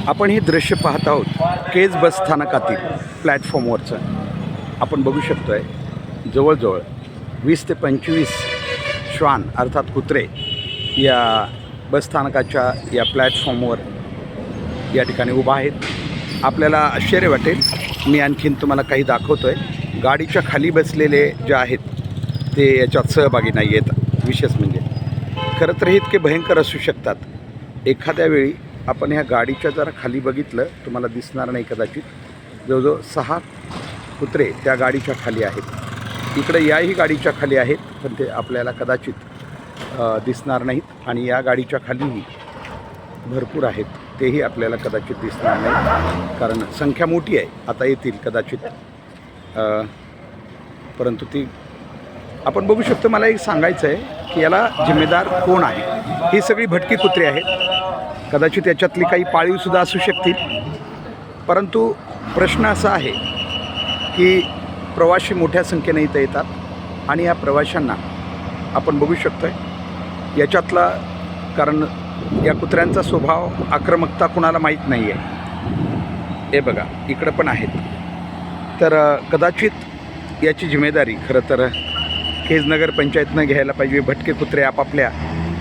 आपण हे दृश्य पाहत आहोत केज बस स्थानकातील प्लॅटफॉर्मवरचं. आपण बघू शकतो आहे जवळजवळ 20 ते 25 श्वान अर्थात कुत्रे या बसस्थानकाच्या या प्लॅटफॉर्मवर या ठिकाणी उभा आहेत. आपल्याला आश्चर्य वाटेल, मी आणखीन तुम्हाला काही दाखवतो आहे. गाडीच्या खाली बसलेले जे आहेत ते याच्यात सहभागी नाही आहेत. विशेष म्हणजे खरं तर हे इतके भयंकर असू शकतात. एखाद्या वेळी आपण ह्या गाडीच्या जरा खाली बघितलं तुम्हाला दिसणार नाही कदाचित. जवळजवळ 6 कुत्रे त्या गाडीच्या खाली आहेत. इकडे याही गाडीच्या खाली आहेत, पण ते आपल्याला कदाचित दिसणार नाहीत. आणि या गाडीच्या खालीही भरपूर आहेत, तेही आपल्याला कदाचित दिसणार नाही, कारण संख्या मोठी आहे. आता येतील कदाचित, परंतु ती आपण बघू शकतो. मला एक सांगायचं आहे की याला जिम्मेदार कोण आहे. ही सगळी भटकी कुत्रे आहेत. कदाचित याच्यातली काही पाळीवसुद्धा असू शकतील, परंतु प्रश्न असा आहे की प्रवासी मोठ्या संख्येने इथं येतात आणि या प्रवाशांना आपण बघू शकतो आहे याच्यातला, कारण या कुत्र्यांचा स्वभाव आक्रमकता कुणाला माहीत नाही आहे. हे बघा इकडं पण आहेत. तर कदाचित याची जिम्मेदारी खरं तर केज नगर पंचायतनं घ्यायला पाहिजे. भटके कुत्रे आपापल्या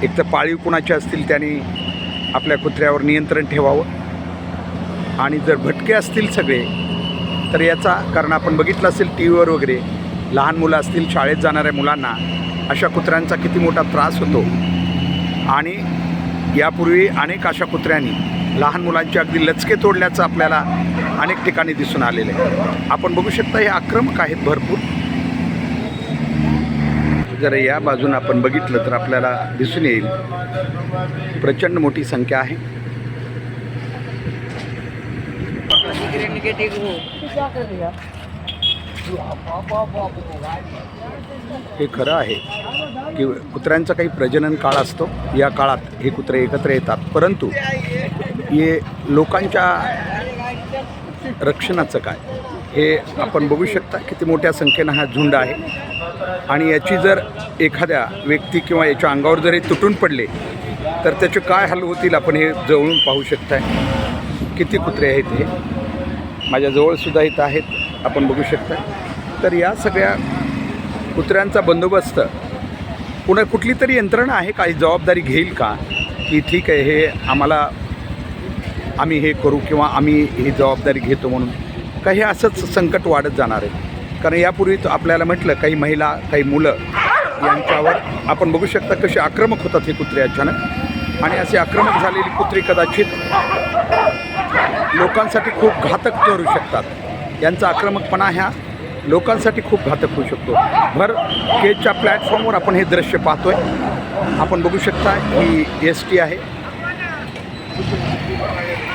एक तर पाळीव कुणाचे असतील त्याने आपल्या कुत्र्यावर नियंत्रण ठेवावं, आणि जर भटके असतील सगळे तर याचा, कारण आपण बघितलं असेल टी व्हीवर वगैरे, लहान मुलं असतील, शाळेत जाणाऱ्या मुलांना अशा कुत्र्यांचा किती मोठा त्रास होतो. आणि यापूर्वी अनेक अशा कुत्र्यांनी लहान मुलांचे अगदी लचके तोडल्याचं आपल्याला अनेक ठिकाणी दिसून आलेलं आहे. आपण बघू शकता हे आक्रमक आहेत भरपूर. जर या बाजून आपण बघितलं तर आपल्याला दिसून येईल प्रचंड मोठी संख्या आहे. हे खरं आहे की कुत्र्यांचा काही प्रजनन काळ असतो. या काळात हे कुत्रे एकत्र येतात, परंतु हे लोकांच्या रक्षणाचं काय हे आपण बघू शकता. किती मोठ्या संख्येनं हा झुंड आहे. आणि याची जर एखाद्या व्यक्ती किंवा याच्या अंगावर जर हे तुटून पडले तर त्याचे काय हाल होतील आपण हे जवळून पाहू शकताय. किती कुत्रे आहेत हे माझ्याजवळसुद्धा इथं आहेत, आपण बघू शकता. तर या सगळ्या कुत्र्यांचा बंदोबस्त कुठली तरी यंत्रणा आहे काही जबाबदारी घेईल का, की ठीक आहे हे आम्ही हे करू किंवा आम्ही ही जबाबदारी घेतो म्हणून. का हे असंच संकट वाढत जाणार आहे. कारण यापूर्वी आपल्याला म्हटलं काही महिला, काही मुलं यांच्यावर आपण बघू शकता कसे आक्रमक होतात हे कुत्रे अचानक. आणि असे आक्रमक झालेली कुत्री कदाचित लोकांसाठी खूप घातक ठरू शकतात. यांचा आक्रमकपणा ह्या लोकांसाठी खूप घातक होऊ शकतो. भर केजच्या प्लॅटफॉर्मवर आपण हे दृश्य पाहतोय. आपण बघू शकता ही ST आहे.